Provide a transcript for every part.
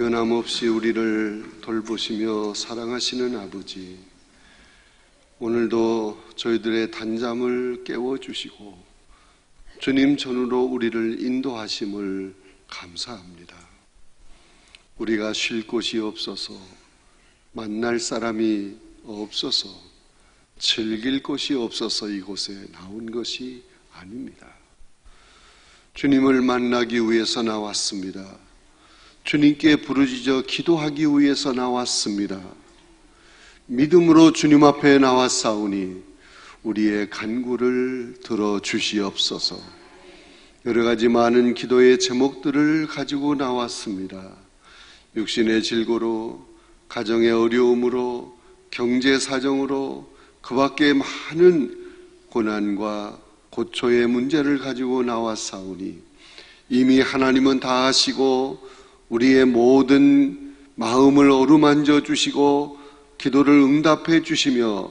변함없이 우리를 돌보시며 사랑하시는 아버지, 오늘도 저희들의 단잠을 깨워주시고 주님 전으로 우리를 인도하심을 감사합니다. 우리가 쉴 곳이 없어서, 만날 사람이 없어서, 즐길 곳이 없어서 이곳에 나온 것이 아닙니다. 주님을 만나기 위해서 나왔습니다. 주님께 부르짖어 기도하기 위해서 나왔습니다. 믿음으로 주님 앞에 나왔사오니 우리의 간구를 들어주시옵소서. 여러 가지 많은 기도의 제목들을 가지고 나왔습니다. 육신의 질고로, 가정의 어려움으로, 경제 사정으로, 그 밖에 많은 고난과 고초의 문제를 가지고 나왔사오니 이미 하나님은 다 아시고 우리의 모든 마음을 어루만져 주시고 기도를 응답해 주시며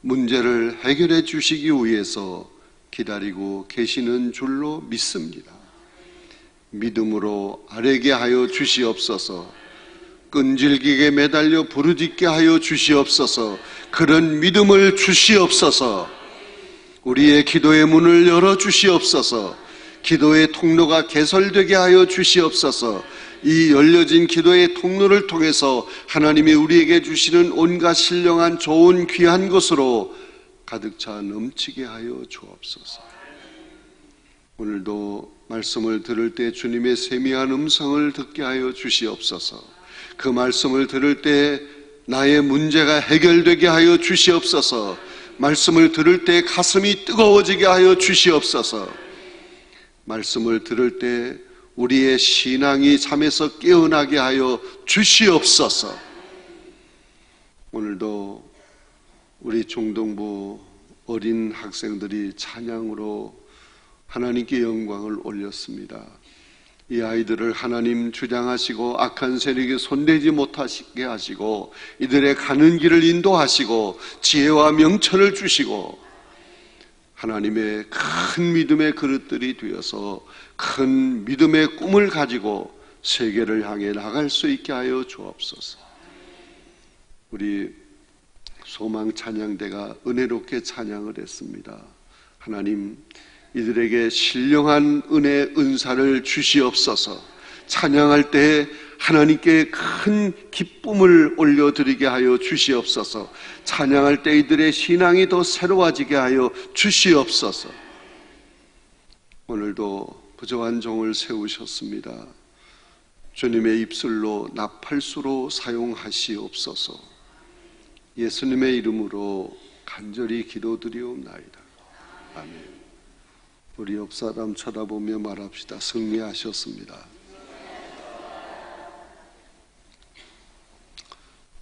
문제를 해결해 주시기 위해서 기다리고 계시는 줄로 믿습니다. 믿음으로 아뢰게 하여 주시옵소서. 끈질기게 매달려 부르짖게 하여 주시옵소서. 그런 믿음을 주시옵소서. 우리의 기도의 문을 열어 주시옵소서. 기도의 통로가 개설되게 하여 주시옵소서. 이 열려진 기도의 통로를 통해서 하나님이 우리에게 주시는 온갖 신령한 좋은 귀한 것으로 가득 차 넘치게 하여 주옵소서. 오늘도 말씀을 들을 때 주님의 세미한 음성을 듣게 하여 주시옵소서. 그 말씀을 들을 때 나의 문제가 해결되게 하여 주시옵소서. 말씀을 들을 때 가슴이 뜨거워지게 하여 주시옵소서. 말씀을 들을 때 우리의 신앙이 잠에서 깨어나게 하여 주시옵소서. 오늘도 우리 중동부 어린 학생들이 찬양으로 하나님께 영광을 올렸습니다. 이 아이들을 하나님 주장하시고 악한 세력에 손대지 못하게 하시고 이들의 가는 길을 인도하시고 지혜와 명철을 주시고 하나님의 큰 믿음의 그릇들이 되어서 큰 믿음의 꿈을 가지고 세계를 향해 나갈 수 있게 하여 주옵소서. 우리 소망 찬양대가 은혜롭게 찬양을 했습니다. 하나님, 이들에게 신령한 은혜 은사를 주시옵소서. 찬양할 때 하나님께 큰 기쁨을 올려드리게 하여 주시옵소서. 찬양할 때 이들의 신앙이 더 새로워지게 하여 주시옵소서. 오늘도 부족한 종을 세우셨습니다. 주님의 입술로 나팔수로 사용하시옵소서. 예수님의 이름으로 간절히 기도드리옵나이다. 아멘. 우리 옆 사람 쳐다보며 말합시다. 승리하셨습니다.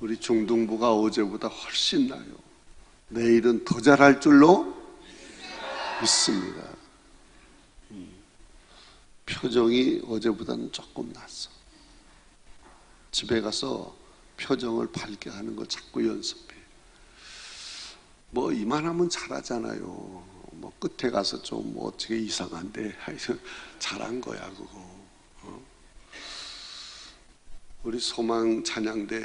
우리 중등부가 어제보다 훨씬 나요. 내일은 더 잘할 줄로 믿습니다. 표정이 어제보다는 조금 낫어. 집에 가서 표정을 밝게 하는 거 자꾸 연습해. 뭐 이만하면 잘하잖아요. 뭐 끝에 가서 좀 어떻게 이상한데 잘한 거야 그거. 우리 소망 찬양대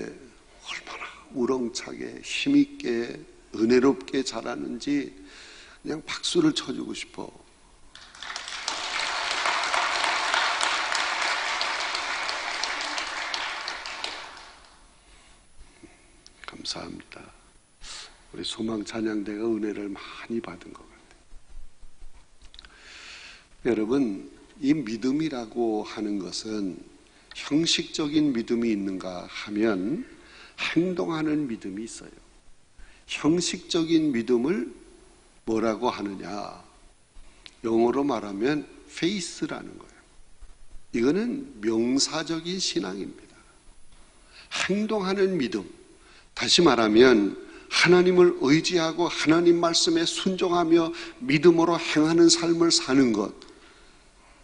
얼마나 우렁차게 힘있게 은혜롭게 잘하는지 그냥 박수를 쳐주고 싶어. 감사합니다. 우리 소망 찬양대가 은혜를 많이 받은 것 같아요. 여러분, 이 믿음이라고 하는 것은 형식적인 믿음이 있는가 하면 행동하는 믿음이 있어요. 형식적인 믿음을 뭐라고 하느냐? 영어로 말하면 faith라는 거예요. 이거는 명사적인 신앙입니다. 행동하는 믿음, 다시 말하면 하나님을 의지하고 하나님 말씀에 순종하며 믿음으로 행하는 삶을 사는 것,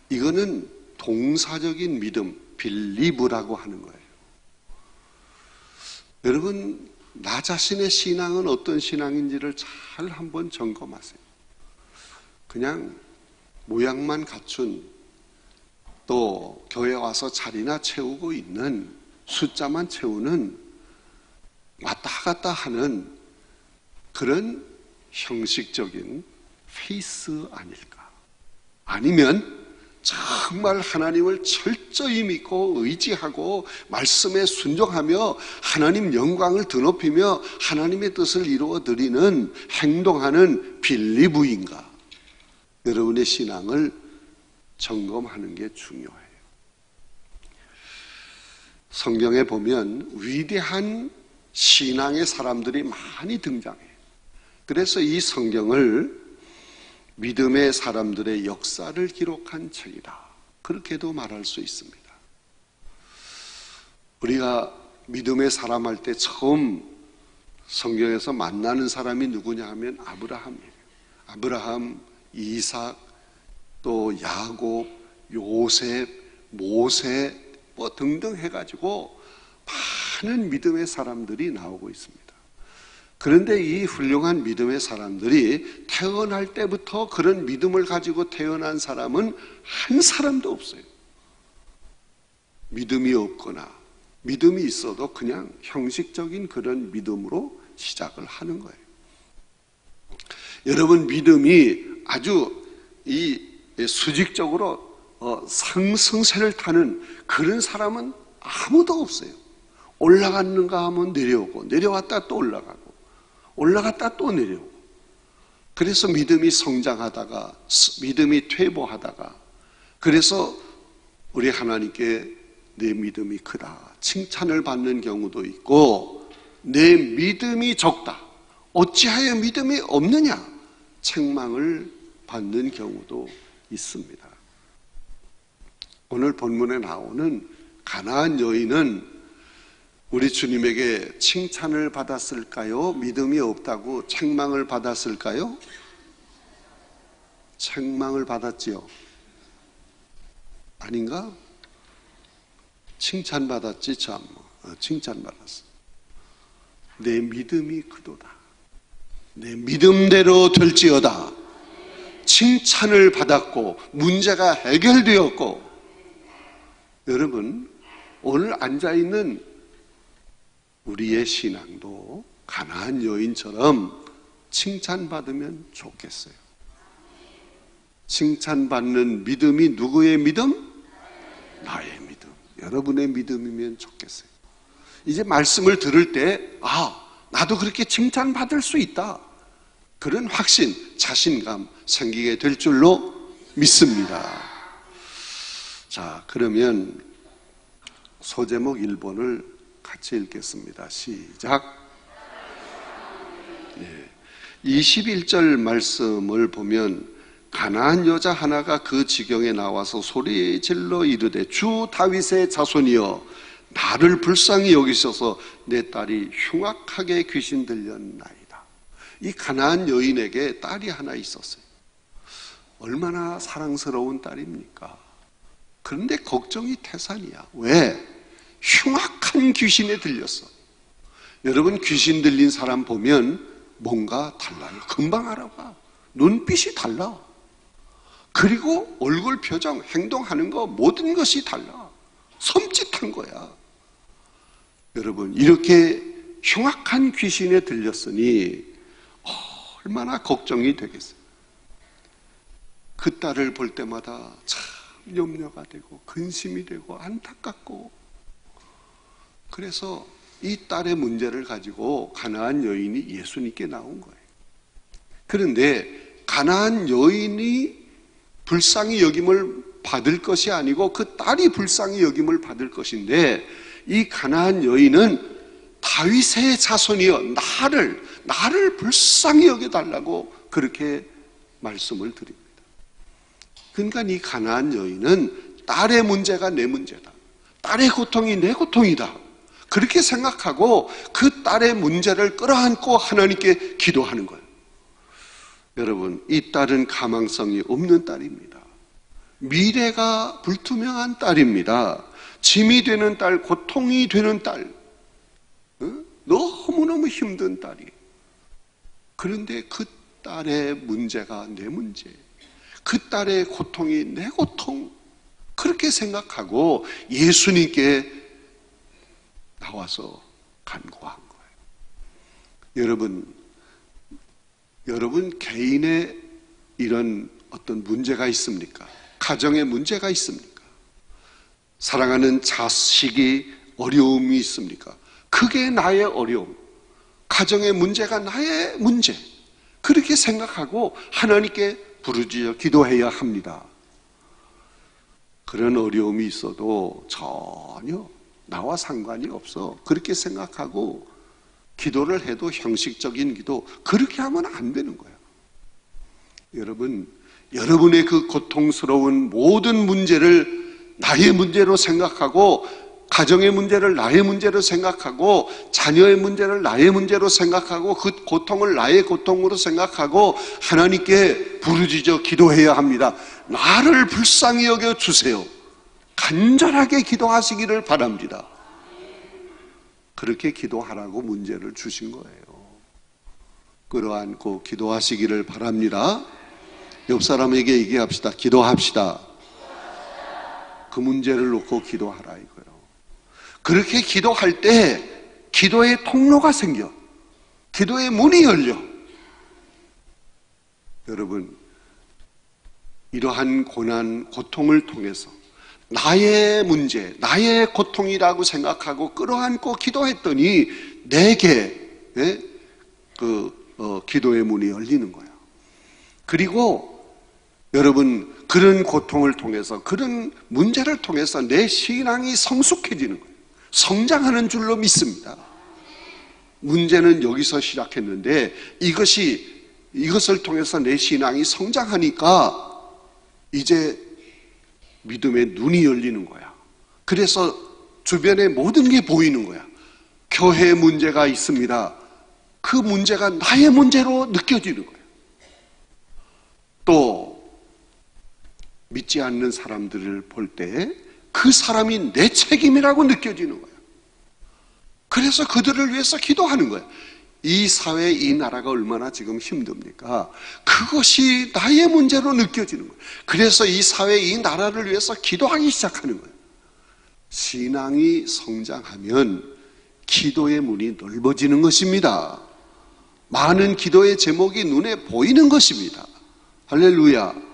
이거는 동사적인 믿음, 빌리브라고 하는 거예요. 여러분, 나 자신의 신앙은 어떤 신앙인지를 잘 한번 점검하세요. 그냥 모양만 갖춘, 또 교회 와서 자리나 채우고 있는 숫자만 채우는 왔다 갔다 하는 그런 형식적인 페이스 아닐까? 아니면 정말 하나님을 철저히 믿고 의지하고 말씀에 순종하며 하나님 영광을 드높이며 하나님의 뜻을 이루어드리는 행동하는 빌리브인가? 여러분의 신앙을 점검하는 게 중요해요. 성경에 보면 위대한 신앙의 사람들이 많이 등장해요. 그래서 이 성경을 믿음의 사람들의 역사를 기록한 책이다, 그렇게도 말할 수 있습니다. 우리가 믿음의 사람 할 때 처음 성경에서 만나는 사람이 누구냐 하면 아브라함이에요. 아브라함, 이삭, 또 야곱, 요셉, 모세 뭐 등등 해가지고 많은 믿음의 사람들이 나오고 있습니다. 그런데 이 훌륭한 믿음의 사람들이 태어날 때부터 그런 믿음을 가지고 태어난 사람은 한 사람도 없어요. 믿음이 없거나 믿음이 있어도 그냥 형식적인 그런 믿음으로 시작을 하는 거예요. 여러분, 믿음이 아주 이 수직적으로 상승세를 타는 그런 사람은 아무도 없어요. 올라갔는가 하면 내려오고, 내려왔다 또 올라가고, 올라갔다 또 내려오고. 그래서 믿음이 성장하다가 믿음이 퇴보하다가, 그래서 우리 하나님께 내 믿음이 크다 칭찬을 받는 경우도 있고, 내 믿음이 적다, 어찌하여 믿음이 없느냐 책망을 받는 경우도 있습니다. 오늘 본문에 나오는 가나안 여인은 우리 주님에게 칭찬을 받았을까요? 믿음이 없다고 책망을 받았을까요? 책망을 받았지요. 아닌가? 칭찬받았지 참. 칭찬받았어. 내 믿음이 크도다. 내 믿음대로 될지어다. 칭찬을 받았고 문제가 해결되었고. 여러분, 오늘 앉아있는 우리의 신앙도 가나안 여인처럼 칭찬받으면 좋겠어요. 칭찬받는 믿음이 누구의 믿음? 나의 믿음. 여러분의 믿음이면 좋겠어요. 이제 말씀을 들을 때 나도 그렇게 칭찬받을 수 있다, 그런 확신, 자신감 생기게 될 줄로 믿습니다. 자, 그러면 소제목 1번을 같이 읽겠습니다. 시작. 21절 말씀을 보면 가나안 여자 하나가 그 지경에 나와서 소리 질러 이르되 주 다윗의 자손이여 나를 불쌍히 여기셔서 내 딸이 흉악하게 귀신 들렸나이다. 이 가나안 여인에게 딸이 하나 있었어요. 얼마나 사랑스러운 딸입니까? 그런데 걱정이 태산이야. 왜? 흉악한 귀신에 들렸어. 여러분, 귀신 들린 사람 보면 뭔가 달라요. 금방 알아봐. 눈빛이 달라. 그리고 얼굴 표정, 행동하는 거 모든 것이 달라. 섬찟한 거야. 여러분, 이렇게 흉악한 귀신에 들렸으니 얼마나 걱정이 되겠어요. 그 딸을 볼 때마다 참 염려가 되고 근심이 되고 안타깝고, 그래서 이 딸의 문제를 가지고 가나안 여인이 예수님께 나온 거예요. 그런데 가나안 여인이 불쌍히 여김을 받을 것이 아니고 그 딸이 불쌍히 여김을 받을 것인데, 이 가나안 여인은 다윗의 자손이여 나를 불쌍히 여겨달라고 그렇게 말씀을 드립니다. 그러니까 이 가나안 여인은 딸의 문제가 내 문제다, 딸의 고통이 내 고통이다, 그렇게 생각하고 그 딸의 문제를 끌어안고 하나님께 기도하는 거예요. 여러분, 이 딸은 가망성이 없는 딸입니다. 미래가 불투명한 딸입니다. 짐이 되는 딸, 고통이 되는 딸, 너무너무 힘든 딸이. 그런데 그 딸의 문제가 내 문제, 그 딸의 고통이 내 고통, 그렇게 생각하고 예수님께 나와서 간구한 거예요. 여러분 개인의 이런 어떤 문제가 있습니까? 가정에 문제가 있습니까? 사랑하는 자식이 어려움이 있습니까? 그게 나의 어려움, 가정의 문제가 나의 문제, 그렇게 생각하고 하나님께 부르짖어 기도해야 합니다. 그런 어려움이 있어도 전혀 나와 상관이 없어, 그렇게 생각하고 기도를 해도 형식적인 기도, 그렇게 하면 안 되는 거예요. 여러분의 그 고통스러운 모든 문제를 나의 문제로 생각하고, 가정의 문제를 나의 문제로 생각하고, 자녀의 문제를 나의 문제로 생각하고, 그 고통을 나의 고통으로 생각하고 하나님께 부르짖어 기도해야 합니다. 나를 불쌍히 여겨 주세요. 간절하게 기도하시기를 바랍니다. 그렇게 기도하라고 문제를 주신 거예요. 끌어안고 기도하시기를 바랍니다. 옆 사람에게 얘기합시다. 기도합시다. 그 문제를 놓고 기도하라 이거예요. 그렇게 기도할 때 기도의 통로가 생겨, 기도의 문이 열려. 여러분, 이러한 고난, 고통을 통해서 나의 문제, 나의 고통이라고 생각하고 끌어안고 기도했더니 내게 기도의 문이 열리는 거예요. 그리고 여러분, 그런 고통을 통해서, 그런 문제를 통해서 내 신앙이 성숙해지는 거예요. 성장하는 줄로 믿습니다. 문제는 여기서 시작했는데 이것을 통해서 내 신앙이 성장하니까 이제 믿음의 눈이 열리는 거야. 그래서 주변에 모든 게 보이는 거야. 교회에 문제가 있습니다. 그 문제가 나의 문제로 느껴지는 거예요. 또 믿지 않는 사람들을 볼 때 그 사람이 내 책임이라고 느껴지는 거예요. 그래서 그들을 위해서 기도하는 거예요. 이 사회, 이 나라가 얼마나 지금 힘듭니까? 그것이 나의 문제로 느껴지는 거예요. 그래서 이 사회, 이 나라를 위해서 기도하기 시작하는 거예요. 신앙이 성장하면 기도의 문이 넓어지는 것입니다. 많은 기도의 제목이 눈에 보이는 것입니다. 할렐루야.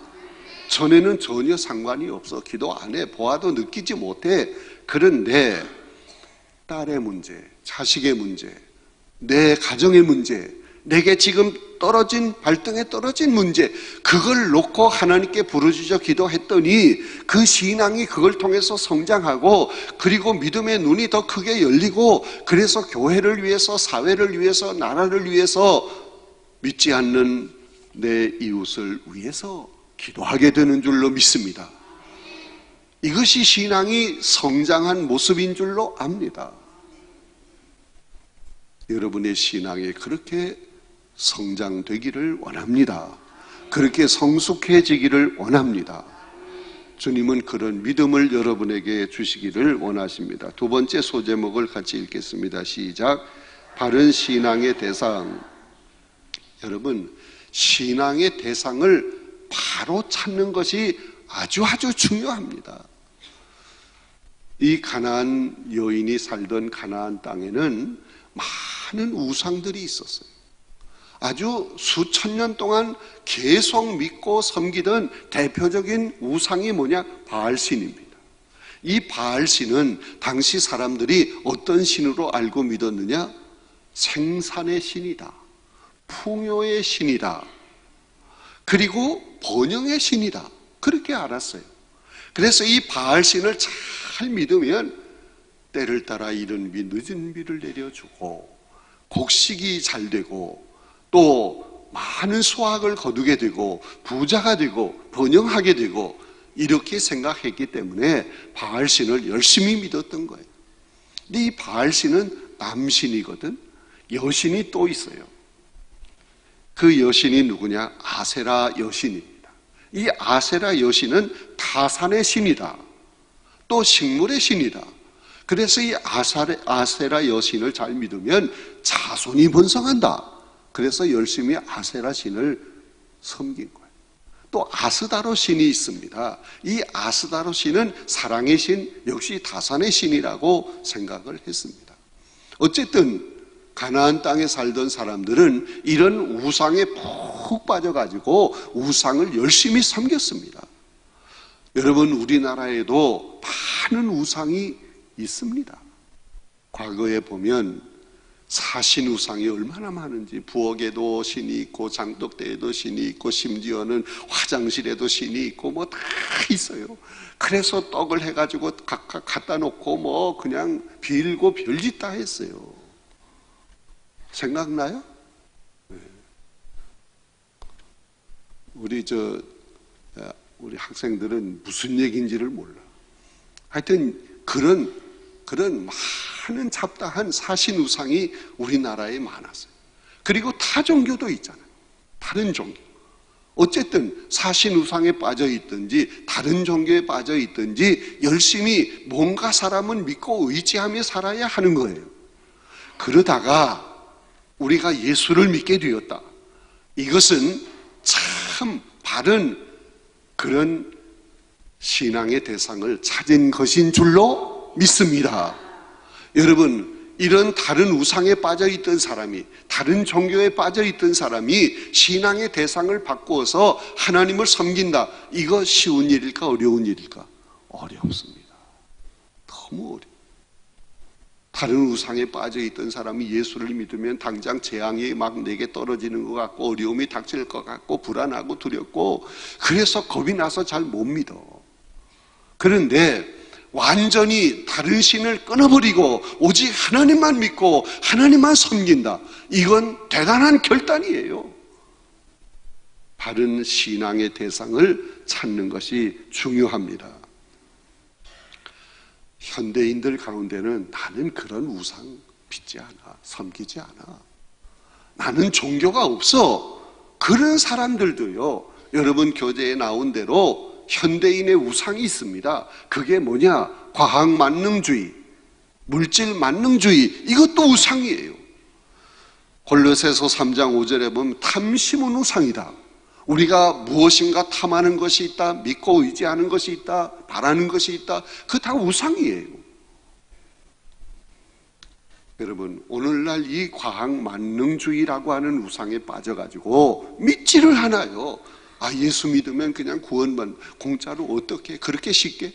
전에는 전혀 상관이 없어. 기도 안 해. 보아도 느끼지 못해. 그런데 딸의 문제, 자식의 문제, 내 가정의 문제, 내게 지금 발등에 떨어진 문제, 그걸 놓고 하나님께 부르짖어 기도했더니 그 신앙이 그걸 통해서 성장하고, 그리고 믿음의 눈이 더 크게 열리고, 그래서 교회를 위해서, 사회를 위해서, 나라를 위해서, 믿지 않는 내 이웃을 위해서 기도하게 되는 줄로 믿습니다. 이것이 신앙이 성장한 모습인 줄로 압니다. 여러분의 신앙이 그렇게 성장되기를 원합니다. 그렇게 성숙해지기를 원합니다. 주님은 그런 믿음을 여러분에게 주시기를 원하십니다. 두 번째 소제목을 같이 읽겠습니다. 시작. 바른 신앙의 대상. 여러분, 신앙의 대상을 바로 찾는 것이 아주 중요합니다. 이 가나안 여인이 살던 가나안 땅에는 많은 우상들이 있었어요. 아주 수천 년 동안 계속 믿고 섬기던 대표적인 우상이 뭐냐? 바알신입니다. 이 바알신은 당시 사람들이 어떤 신으로 알고 믿었느냐? 생산의 신이다, 풍요의 신이다, 그리고 번영의 신이다, 그렇게 알았어요. 그래서 이 바알신을 잘 믿으면 때를 따라 이른 비 늦은 비를 내려주고, 곡식이 잘 되고, 또 많은 수확을 거두게 되고, 부자가 되고 번영하게 되고, 이렇게 생각했기 때문에 바알신을 열심히 믿었던 거예요. 근데 이 바알신은 남신이거든. 여신이 또 있어요. 그 여신이 누구냐? 아세라 여신입니다. 이 아세라 여신은 타산의 신이다, 또 식물의 신이다. 그래서 이 아세라 여신을 잘 믿으면 자손이 번성한다. 그래서 열심히 아세라 신을 섬긴 거예요. 또 아스다로 신이 있습니다. 이 아스다로 신은 사랑의 신, 역시 다산의 신이라고 생각을 했습니다. 어쨌든 가나안 땅에 살던 사람들은 이런 우상에 푹 빠져가지고 우상을 열심히 섬겼습니다. 여러분, 우리나라에도 많은 우상이 있습니다. 과거에 보면 사신 우상이 얼마나 많은지, 부엌에도 신이 있고 장독대에도 신이 있고 심지어는 화장실에도 신이 있고 뭐 다 있어요. 그래서 떡을 해가지고 각각 갖다 놓고 뭐 그냥 빌고 별짓 다 했어요. 생각나요? 네. 우리 학생들은 무슨 얘기인지를 몰라. 하여튼 그런 많은 잡다한 사신 우상이 우리나라에 많았어요. 그리고 타 종교도 있잖아요. 다른 종교. 어쨌든 사신 우상에 빠져 있든지 다른 종교에 빠져 있든지 열심히 뭔가 사람은 믿고 의지하며 살아야 하는 거예요. 그러다가 우리가 예수를 믿게 되었다. 이것은 참 바른 그런 신앙의 대상을 찾은 것인 줄로 믿습니다. 여러분, 이런 다른 우상에 빠져있던 사람이, 다른 종교에 빠져있던 사람이 신앙의 대상을 바꾸어서 하나님을 섬긴다. 이거 쉬운 일일까? 어려운 일일까? 어렵습니다. 너무 어려워요. 다른 우상에 빠져있던 사람이 예수를 믿으면 당장 재앙이 막 내게 떨어지는 것 같고 어려움이 닥칠 것 같고 불안하고 두렵고 그래서 겁이 나서 잘 못 믿어. 그런데 완전히 다른 신을 끊어버리고 오직 하나님만 믿고 하나님만 섬긴다. 이건 대단한 결단이에요. 바른 신앙의 대상을 찾는 것이 중요합니다. 현대인들 가운데는 나는 그런 우상 믿지 않아, 섬기지 않아, 나는 종교가 없어, 그런 사람들도요, 여러분 교재에 나온 대로 현대인의 우상이 있습니다. 그게 뭐냐? 과학 만능주의, 물질 만능주의, 이것도 우상이에요. 골로새서 3장 5절에 보면 탐심은 우상이다. 우리가 무엇인가 탐하는 것이 있다, 믿고 의지하는 것이 있다, 바라는 것이 있다, 그거 다 우상이에요. 여러분, 오늘날 이 과학 만능주의라고 하는 우상에 빠져가지고 믿지를 않아요. 아, 예수 믿으면 그냥 구원만 공짜로 어떻게 그렇게 쉽게?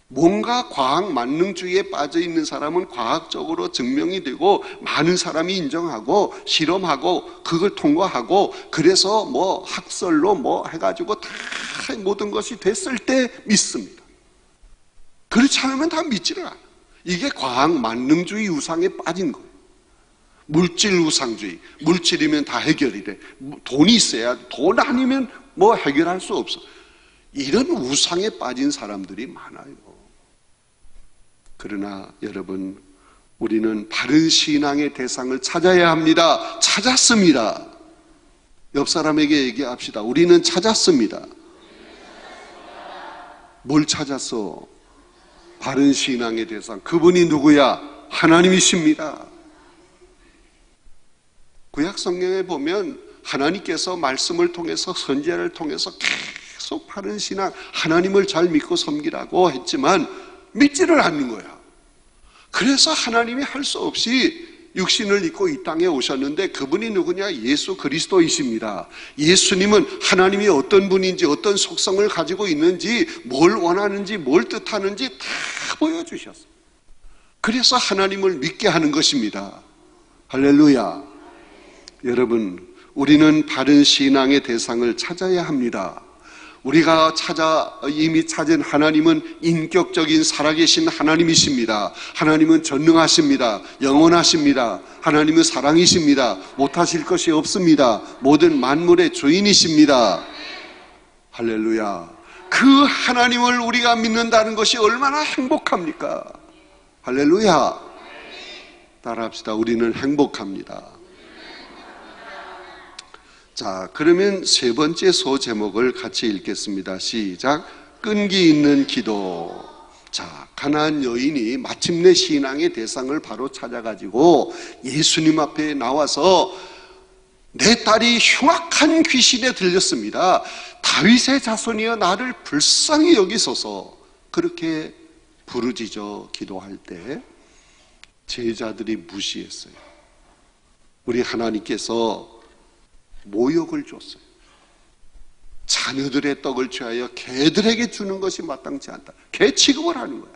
뭔가 과학 만능주의에 빠져 있는 사람은 과학적으로 증명이 되고 많은 사람이 인정하고 실험하고 그걸 통과하고 그래서 뭐 학설로 뭐 해가지고 다 모든 것이 됐을 때 믿습니다. 그렇지 않으면 다 믿지를 않아요. 이게 과학 만능주의 우상에 빠진 거예요. 물질 우상주의, 물질이면 다 해결이 돼. 돈이 있어야, 돈 아니면 뭐 해결할 수 없어. 이런 우상에 빠진 사람들이 많아요. 그러나 여러분, 우리는 바른 신앙의 대상을 찾아야 합니다. 찾았습니다. 옆 사람에게 얘기합시다. 우리는 찾았습니다. 뭘 찾았어? 바른 신앙의 대상. 그분이 누구야? 하나님이십니다. 구약 성경에 보면 하나님께서 말씀을 통해서 선지자를 통해서 계속 바른 신앙, 하나님을 잘 믿고 섬기라고 했지만 믿지를 않는 거야. 그래서 하나님이 할 수 없이 육신을 입고 이 땅에 오셨는데 그분이 누구냐? 예수 그리스도이십니다. 예수님은 하나님이 어떤 분인지, 어떤 속성을 가지고 있는지, 뭘 원하는지, 뭘 뜻하는지 다 보여주셨어요. 그래서 하나님을 믿게 하는 것입니다. 할렐루야. 여러분, 우리는 바른 신앙의 대상을 찾아야 합니다. 우리가 이미 찾은 하나님은 인격적인 살아계신 하나님이십니다. 하나님은 전능하십니다. 영원하십니다. 하나님은 사랑이십니다. 못하실 것이 없습니다. 모든 만물의 주인이십니다. 할렐루야. 그 하나님을 우리가 믿는다는 것이 얼마나 행복합니까? 할렐루야. 따라합시다. 우리는 행복합니다. 자, 그러면 세 번째 소제목을 같이 읽겠습니다. 시작. 끈기 있는 기도. 자, 가나안 여인이 마침내 신앙의 대상을 바로 찾아가지고 예수님 앞에 나와서 내 딸이 흉악한 귀신에 들렸습니다. 다윗의 자손이여 나를 불쌍히 여기소서. 그렇게 부르짖어 기도할 때 제자들이 무시했어요. 우리 하나님께서 모욕을 줬어요. 자녀들의 떡을 취하여 개들에게 주는 것이 마땅치 않다. 개 취급을 하는 거야.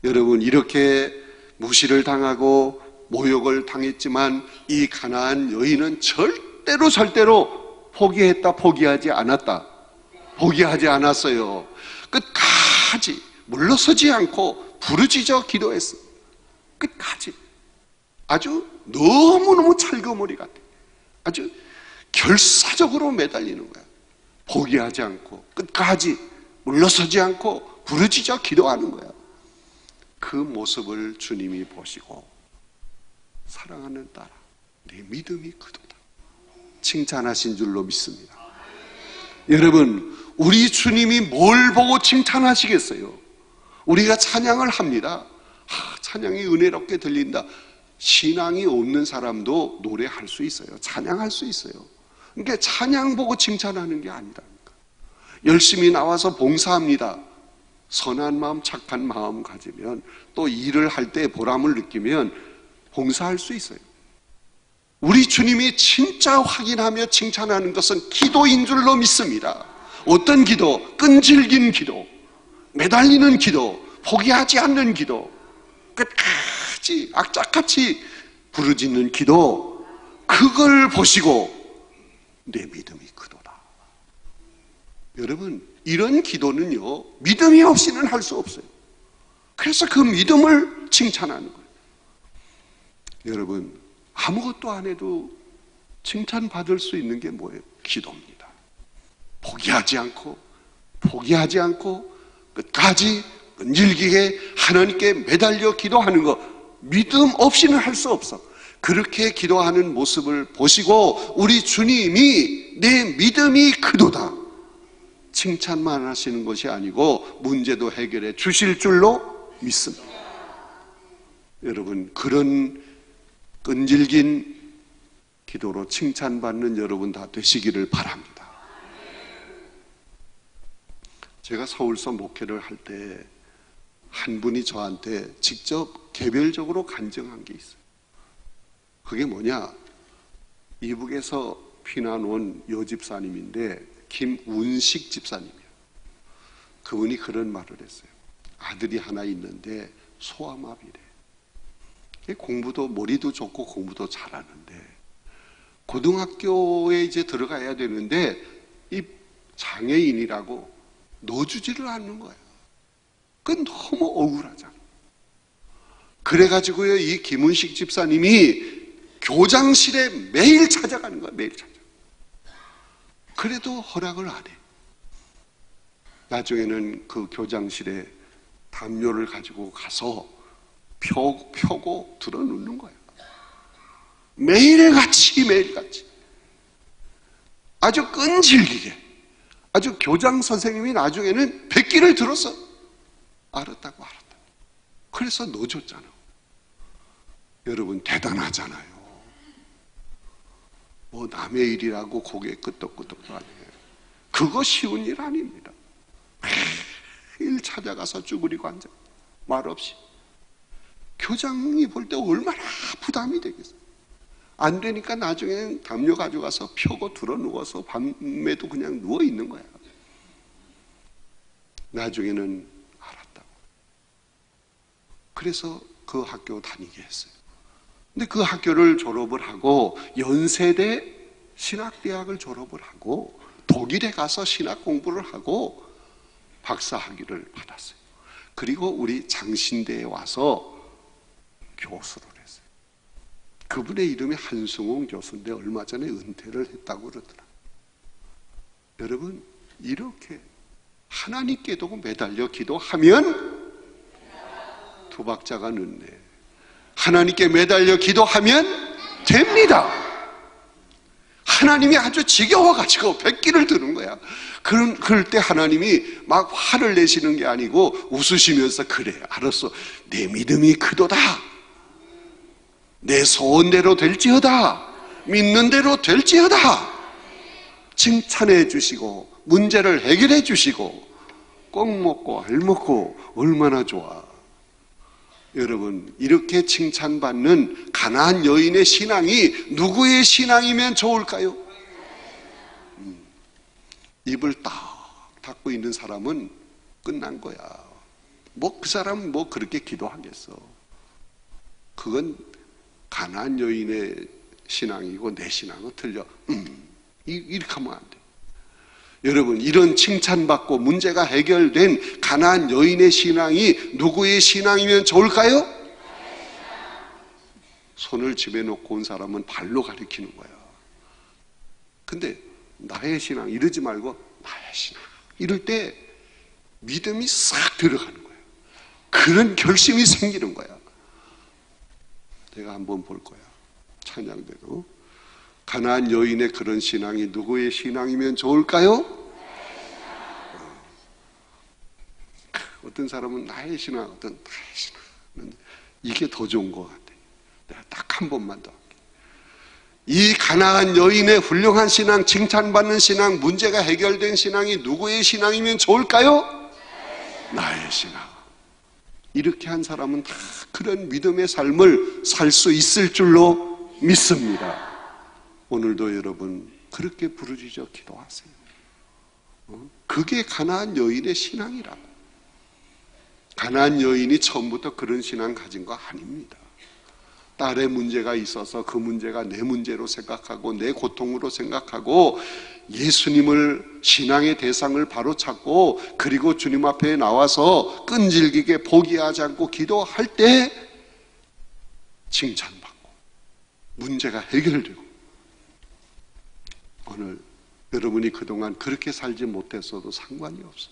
여러분, 이렇게 무시를 당하고 모욕을 당했지만 이 가나안 여인은 절대로 포기하지 않았다. 포기하지 않았어요. 끝까지 물러서지 않고 부르짖어 기도했어요. 끝까지. 아주 너무너무 찰거머리 같아. 아주 결사적으로 매달리는 거야. 포기하지 않고 끝까지 물러서지 않고 부르짖어 기도하는 거야. 그 모습을 주님이 보시고 사랑하는 딸아, 네 믿음이 크도다 칭찬하신 줄로 믿습니다. 여러분, 우리 주님이 뭘 보고 칭찬하시겠어요? 우리가 찬양을 합니다. 찬양이 은혜롭게 들린다. 신앙이 없는 사람도 노래할 수 있어요. 찬양할 수 있어요. 그러니까 찬양 보고 칭찬하는 게 아니라니까. 열심히 나와서 봉사합니다. 선한 마음, 착한 마음 가지면 또 일을 할 때 보람을 느끼면 봉사할 수 있어요. 우리 주님이 진짜 확인하며 칭찬하는 것은 기도인 줄로 믿습니다. 어떤 기도? 끈질긴 기도, 매달리는 기도, 포기하지 않는 기도, 끝까지 악착같이 부르짖는 기도, 그걸 보시고 내 믿음이 크도다. 여러분, 이런 기도는요, 믿음이 없이는 할 수 없어요. 그래서 그 믿음을 칭찬하는 거예요. 여러분, 아무것도 안 해도 칭찬받을 수 있는 게 뭐예요? 기도입니다. 포기하지 않고 끝까지 끈질기게 하나님께 매달려 기도하는 거, 믿음 없이는 할 수 없어. 그렇게 기도하는 모습을 보시고 우리 주님이 내 믿음이 크도다 칭찬만 하시는 것이 아니고 문제도 해결해 주실 줄로 믿습니다. 여러분, 그런 끈질긴 기도로 칭찬받는 여러분 다 되시기를 바랍니다. 제가 서울서 목회를 할 때 한 분이 저한테 직접 개별적으로 간증한 게 있어요. 그게 뭐냐? 이북에서 피난 온 여집사님인데 김운식 집사님이에요. 그분이 그런 말을 했어요. 아들이 하나 있는데 소아마비래. 공부도 머리도 좋고 공부도 잘하는데 고등학교에 이제 들어가야 되는데 이 장애인이라고 넣어주지를 않는 거예요. 그건 너무 억울하잖아. 그래가지고요, 이 김은식 집사님이 교장실에 매일 찾아가는 거야. 매일 찾아. 그래도 허락을 안 해. 나중에는 그 교장실에 담요를 가지고 가서 펴고 들어놓는 거예요. 매일같이 아주 끈질기게. 아주 교장 선생님이 나중에는 백기를 들었어. 알았다고. 그래서 넣어줬잖아. 여러분, 대단하잖아요. 뭐 남의 일이라고 고개 끄덕끄덕도 아니에요. 그거 쉬운 일 아닙니다. 매일 찾아가서 쭈그리고 앉아. 말없이. 교장이 볼 때 얼마나 부담이 되겠어요. 안 되니까 나중에는 담요 가져가서 펴고 들어 누워서 밤에도 그냥 누워 있는 거야. 나중에는 알았다고. 그래서 그 학교 다니게 했어요. 근데 그 학교를 졸업을 하고 연세대 신학대학을 졸업을 하고 독일에 가서 신학 공부를 하고 박사학위를 받았어요. 그리고 우리 장신대에 와서 교수를 했어요. 그분의 이름이 한승웅 교수인데 얼마 전에 은퇴를 했다고 그러더라. 여러분, 이렇게 하나님께도 매달려 기도하면 두 박자가 늦네. 하나님께 매달려 기도하면 됩니다. 하나님이 아주 지겨워가지고 백기를 드는 거야. 그럴 때 하나님이 막 화를 내시는 게 아니고 웃으시면서 그래, 알았어. 내 믿음이 크도다. 내 소원대로 될지어다. 믿는 대로 될지어다. 칭찬해 주시고 문제를 해결해 주시고 꼭 먹고 알 먹고 얼마나 좋아. 여러분, 이렇게 칭찬받는 가나안 여인의 신앙이 누구의 신앙이면 좋을까요? 입을 딱 닫고 있는 사람은 끝난 거야. 뭐 그 사람은 뭐 그렇게 기도하겠어. 그건 가나안 여인의 신앙이고 내 신앙은 틀려. 이렇게 하면 안 돼. 여러분, 이런 칭찬받고 문제가 해결된 가나안 여인의 신앙이 누구의 신앙이면 좋을까요? 손을 집에 놓고 온 사람은 발로 가리키는 거야. 근데 나의 신앙 이러지 말고 나의 신앙 이럴 때 믿음이 싹 들어가는 거야. 그런 결심이 생기는 거야. 내가 한번 볼 거야. 찬양대로. 가나안 여인의 그런 신앙이 누구의 신앙이면 좋을까요? 어떤 사람은 나의 신앙, 어떤 나의 신앙. 이게 더 좋은 것 같아. 내가 딱 한 번만 더 할게. 이 가나안 여인의 훌륭한 신앙, 칭찬받는 신앙, 문제가 해결된 신앙이 누구의 신앙이면 좋을까요? 나의 신앙. 이렇게 한 사람은 다 그런 믿음의 삶을 살 수 있을 줄로 믿습니다. 오늘도 여러분 그렇게 부르짖어 기도하세요. 그게 가나안 여인의 신앙이라고. 가나안 여인이 처음부터 그런 신앙 가진 거 아닙니다. 딸의 문제가 있어서 그 문제가 내 문제로 생각하고 내 고통으로 생각하고 예수님을 신앙의 대상을 바로 찾고 그리고 주님 앞에 나와서 끈질기게 포기하지 않고 기도할 때 칭찬받고 문제가 해결되고. 오늘 여러분이 그동안 그렇게 살지 못했어도 상관이 없어.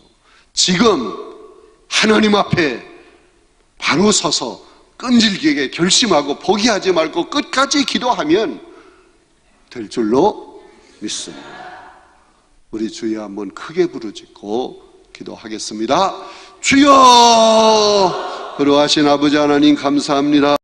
지금 하나님 앞에 바로 서서 끈질기게 결심하고 포기하지 말고 끝까지 기도하면 될 줄로 믿습니다. 우리 주여 한번 크게 부르짖고 기도하겠습니다. 주여! 그러하신 아버지 하나님 감사합니다.